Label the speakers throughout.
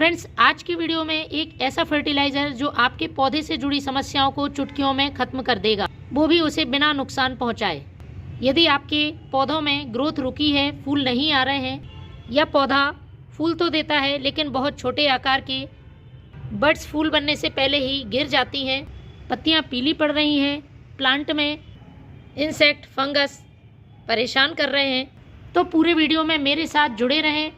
Speaker 1: Friends, आज की video में एक ऐसा फर्टिलाइज़र जो आपके पौधे से जुड़ी समस्याओं को चुटकियों में ख़त्म कर देगा, वो भी उसे बिना नुकसान पहुंचाए। यदि आपके पौधों में ग्रोथ रुकी है, फूल नहीं आ रहे हैं, या पौधा फूल तो देता है लेकिन बहुत छोटे आकार के बड्स फूल बनने से पहले ही गिर जाती हैं, पत्तियां पीली पड़ रही हैं, प्लांट में इंसेक्ट फंगस परेशान कर रहे हैं, तो पूरे वीडियो में मेरे साथ जुड़े रहें।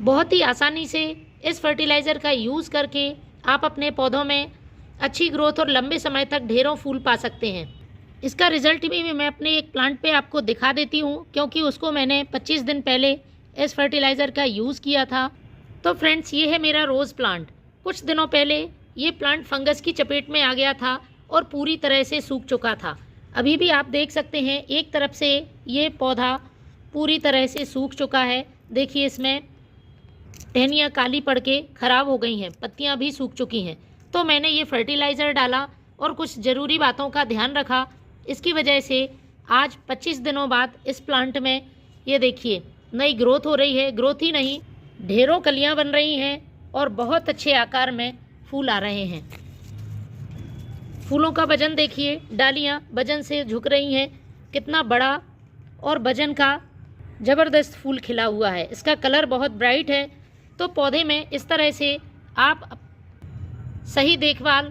Speaker 1: बहुत ही आसानी से इस फर्टिलाइज़र का यूज़ करके आप अपने पौधों में अच्छी ग्रोथ और लंबे समय तक ढेरों फूल पा सकते हैं। इसका रिज़ल्ट भी मैं अपने एक प्लांट पे आपको दिखा देती हूँ, क्योंकि उसको मैंने 25 दिन पहले इस फर्टिलाइज़र का यूज़ किया था। तो फ्रेंड्स, ये है मेरा रोज़ प्लांट। कुछ दिनों पहले ये प्लांट फंगस की चपेट में आ गया था और पूरी तरह से सूख चुका था। अभी भी आप देख सकते हैं एक तरफ से ये पौधा पूरी तरह से सूख चुका है। देखिए, इसमें टहनियाँ काली पड़ के ख़राब हो गई हैं, पत्तियाँ भी सूख चुकी हैं। तो मैंने ये फर्टिलाइज़र डाला और कुछ ज़रूरी बातों का ध्यान रखा। इसकी वजह से आज 25 दिनों बाद इस प्लांट में ये देखिए नई ग्रोथ हो रही है। ग्रोथ ही नहीं, ढेरों कलियाँ बन रही हैं और बहुत अच्छे आकार में फूल आ रहे हैं। फूलों का वजन देखिए, डालियाँ वजन से झुक रही हैं। कितना बड़ा और वजन का ज़बरदस्त फूल खिला हुआ है। इसका कलर बहुत ब्राइट है। तो पौधे में इस तरह से आप सही देखभाल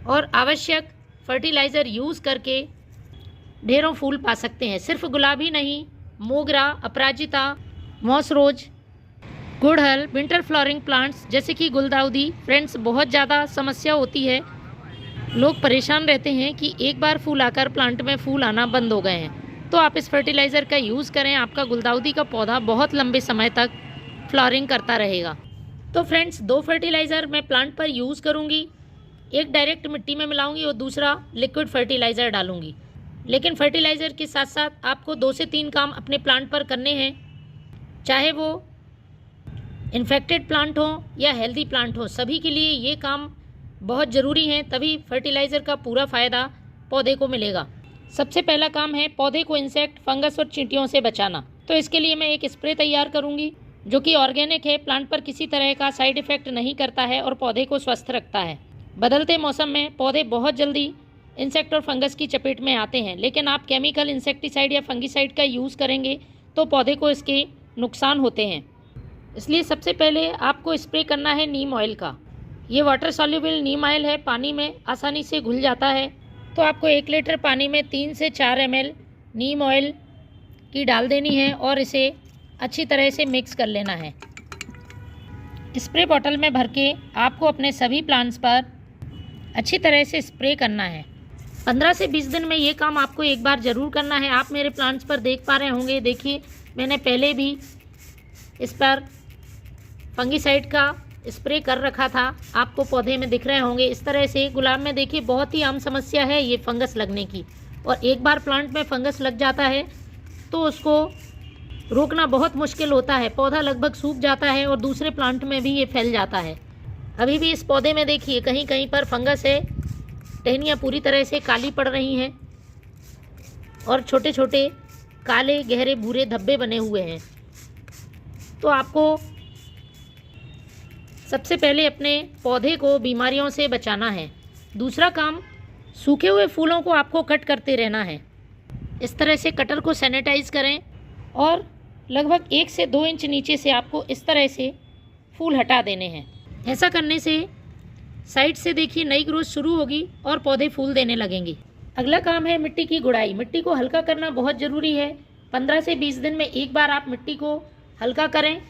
Speaker 1: और आवश्यक फर्टिलाइज़र यूज़ करके ढेरों फूल पा सकते हैं। सिर्फ गुलाब ही नहीं, मोगरा, अपराजिता, मॉसरोज, गुड़हल, विंटर फ्लावरिंग प्लांट्स जैसे कि गुलदाउदी। फ्रेंड्स, बहुत ज़्यादा समस्या होती है, लोग परेशान रहते हैं कि एक बार फूल आकर प्लांट में फूल आना बंद हो गए हैं। तो आप इस फर्टिलाइज़र का यूज़ करें, आपका गुलदाउदी का पौधा बहुत लंबे समय तक फ्लावरिंग करता रहेगा। तो फ्रेंड्स, 2 फर्टिलाइज़र मैं प्लांट पर यूज़ करूँगी। एक डायरेक्ट मिट्टी में मिलाऊंगी और दूसरा लिक्विड फर्टिलाइज़र डालूंगी। लेकिन फर्टिलाइज़र के साथ साथ आपको 2 से 3 काम अपने प्लांट पर करने हैं, चाहे वो इन्फेक्टेड प्लांट हो या हेल्दी प्लांट हो। सभी के लिए ये काम बहुत ज़रूरी हैं, तभी फर्टिलाइज़र का पूरा फ़ायदा पौधे को मिलेगा। सबसे पहला काम है पौधे को इंसेक्ट, फंगस और चींटियों से बचाना। तो इसके लिए मैं एक स्प्रे तैयार करूँगी जो कि ऑर्गेनिक है, प्लांट पर किसी तरह का साइड इफ़ेक्ट नहीं करता है और पौधे को स्वस्थ रखता है। बदलते मौसम में पौधे बहुत जल्दी इंसेक्ट और फंगस की चपेट में आते हैं, लेकिन आप केमिकल इंसेक्टिसाइड या फंगिसाइड का यूज़ करेंगे तो पौधे को इसके नुकसान होते हैं। इसलिए सबसे पहले आपको स्प्रे करना है नीम ऑयल का। ये वाटर सॉल्युबल नीम ऑयल है, पानी में आसानी से घुल जाता है। तो आपको 1 लीटर पानी में 3 से 4 ml नीम ऑयल की डाल देनी है और इसे अच्छी तरह से मिक्स कर लेना है। स्प्रे बॉटल में भर के आपको अपने सभी प्लांट्स पर अच्छी तरह से स्प्रे करना है। 15 से 20 दिन में ये काम आपको एक बार ज़रूर करना है। आप मेरे प्लांट्स पर देख पा रहे होंगे, देखिए मैंने पहले भी इस पर फंगिसाइड का स्प्रे कर रखा था, आपको पौधे में दिख रहे होंगे। इस तरह से गुलाब में देखिए बहुत ही आम समस्या है ये फंगस लगने की, और एक बार प्लांट में फंगस लग जाता है तो उसको रोकना बहुत मुश्किल होता है। पौधा लगभग सूख जाता है और दूसरे प्लांट में भी ये फैल जाता है। अभी भी इस पौधे में देखिए कहीं कहीं पर फंगस है, टहनियाँ पूरी तरह से काली पड़ रही हैं और छोटे छोटे काले गहरे भूरे धब्बे बने हुए हैं। तो आपको सबसे पहले अपने पौधे को बीमारियों से बचाना है। दूसरा काम, सूखे हुए फूलों को आपको कट करते रहना है। इस तरह से कटर को सैनिटाइज करें और लगभग 1 से 2 इंच नीचे से आपको इस तरह से फूल हटा देने हैं। ऐसा करने से साइड से देखिए नई ग्रोथ शुरू होगी और पौधे फूल देने लगेंगे। अगला काम है मिट्टी की गुड़ाई। मिट्टी को हल्का करना बहुत ज़रूरी है। 15 से 20 दिन में एक बार आप मिट्टी को हल्का करें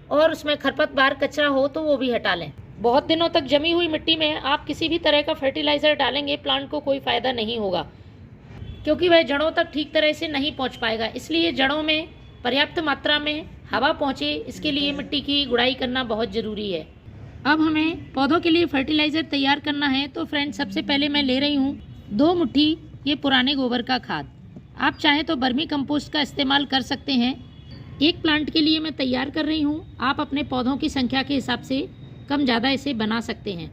Speaker 1: और उसमें खरपतवार कचरा हो तो वो भी हटा लें। बहुत दिनों तक जमी हुई मिट्टी में आप किसी भी तरह का फर्टिलाइज़र डालेंगे, प्लांट को कोई फ़ायदा नहीं होगा, क्योंकि वह जड़ों तक ठीक तरह से नहीं पहुंच पाएगा। इसलिए जड़ों में पर्याप्त मात्रा में हवा पहुंचे, इसके लिए मिट्टी की गुड़ाई करना बहुत ज़रूरी है। अब हमें पौधों के लिए फर्टिलाइज़र तैयार करना है। तो फ्रेंड्स, सबसे पहले मैं ले रही हूँ 2 मुट्ठी ये पुराने गोबर का खाद। आप चाहें तो वर्मी कंपोस्ट का इस्तेमाल कर सकते हैं। एक प्लांट के लिए मैं तैयार कर रही हूँ, आप अपने पौधों की संख्या के हिसाब से कम ज़्यादा इसे बना सकते हैं।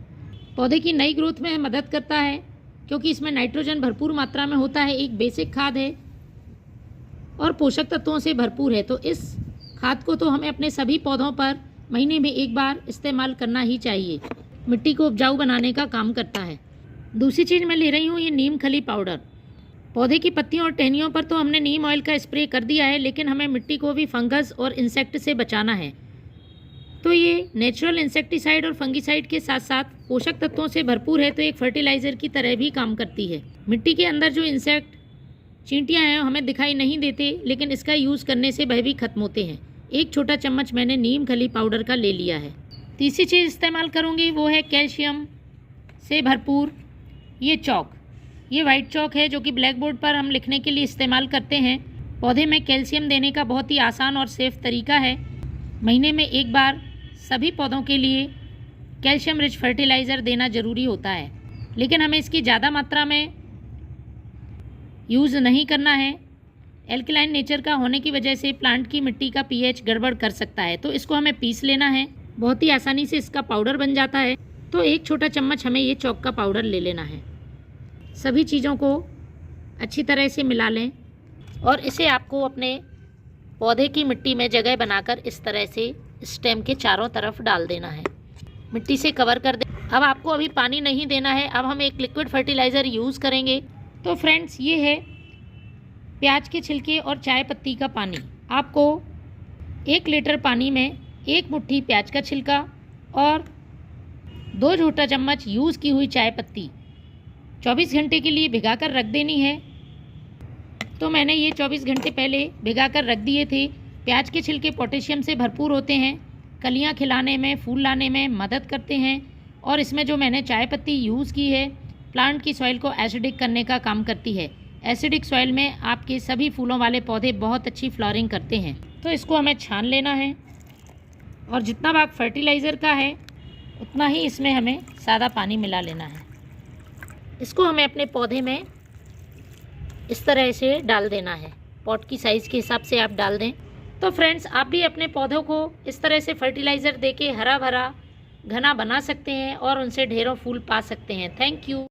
Speaker 1: पौधे की नई ग्रोथ में मदद करता है क्योंकि इसमें नाइट्रोजन भरपूर मात्रा में होता है। एक बेसिक खाद है और पोषक तत्वों से भरपूर है। तो इस खाद को तो हमें अपने सभी पौधों पर महीने में एक बार इस्तेमाल करना ही चाहिए। मिट्टी को उपजाऊ बनाने का काम करता है। दूसरी चीज़ मैं ले रही हूँ ये नीम खली पाउडर। पौधे की पत्तियों और टहनियों पर तो हमने नीम ऑयल का स्प्रे कर दिया है, लेकिन हमें मिट्टी को भी फंगस और इंसेक्ट से बचाना है। तो ये नेचुरल इंसेक्टिसाइड और फंगिसाइड के साथ साथ पोषक तत्वों से भरपूर है, तो एक फर्टिलाइज़र की तरह भी काम करती है। मिट्टी के अंदर जो इंसेक्ट चींटियाँ हैं हमें दिखाई नहीं देते, लेकिन इसका यूज़ करने से वह भी खत्म होते हैं। एक छोटा चम्मच मैंने नीम खली पाउडर का ले लिया है। तीसरी चीज़ इस्तेमाल करूँगी वो है कैल्शियम से भरपूर ये चौक। ये वाइट चौक है जो कि ब्लैक बोर्ड पर हम लिखने के लिए इस्तेमाल करते हैं। पौधे में कैल्शियम देने का बहुत ही आसान और सेफ तरीका है। महीने में एक बार सभी पौधों के लिए कैल्शियम रिच फर्टिलाइज़र देना ज़रूरी होता है, लेकिन हमें इसकी ज़्यादा मात्रा में यूज़ नहीं करना है। एल्कलाइन नेचर का होने की वजह से प्लांट की मिट्टी का पीएच गड़बड़ कर सकता है, तो इसको हमें पीस लेना है। बहुत ही आसानी से इसका पाउडर बन जाता है। तो एक छोटा चम्मच हमें ये चौक का पाउडर ले लेना है। सभी चीज़ों को अच्छी तरह से मिला लें और इसे आपको अपने पौधे की मिट्टी में जगह बनाकर इस तरह से स्टेम के चारों तरफ डाल देना है। मिट्टी से कवर कर दें। अब आपको अभी पानी नहीं देना है। अब हम एक लिक्विड फर्टिलाइज़र यूज़ करेंगे। तो फ्रेंड्स ये है प्याज के छिलके और चाय पत्ती का पानी। आपको 1 लीटर पानी में 1 मुट्ठी प्याज का छिलका और 2 छोटा चम्मच यूज़ की हुई चाय पत्ती 24 घंटे के लिए भिगा कर रख देनी है। तो मैंने ये 24 घंटे पहले भिगा कर रख दिए थे। प्याज के छिलके पोटेशियम से भरपूर होते हैं, कलियां खिलाने में, फूल लाने में मदद करते हैं, और इसमें जो मैंने चाय पत्ती यूज़ की है प्लांट की सॉइल को एसिडिक करने का काम करती है। एसिडिक सॉइल में आपके सभी फूलों वाले पौधे बहुत अच्छी फ्लावरिंग करते हैं। तो इसको हमें छान लेना है और जितना भाग फर्टिलाइज़र का है उतना ही इसमें हमें सादा पानी मिला लेना है। इसको हमें अपने पौधे में इस तरह से डाल देना है। पॉट की साइज़ के हिसाब से आप डाल दें। तो फ्रेंड्स आप भी अपने पौधों को इस तरह से फर्टिलाइज़र देके हरा भरा घना बना सकते हैं और उनसे ढेरों फूल पा सकते हैं। Thank you.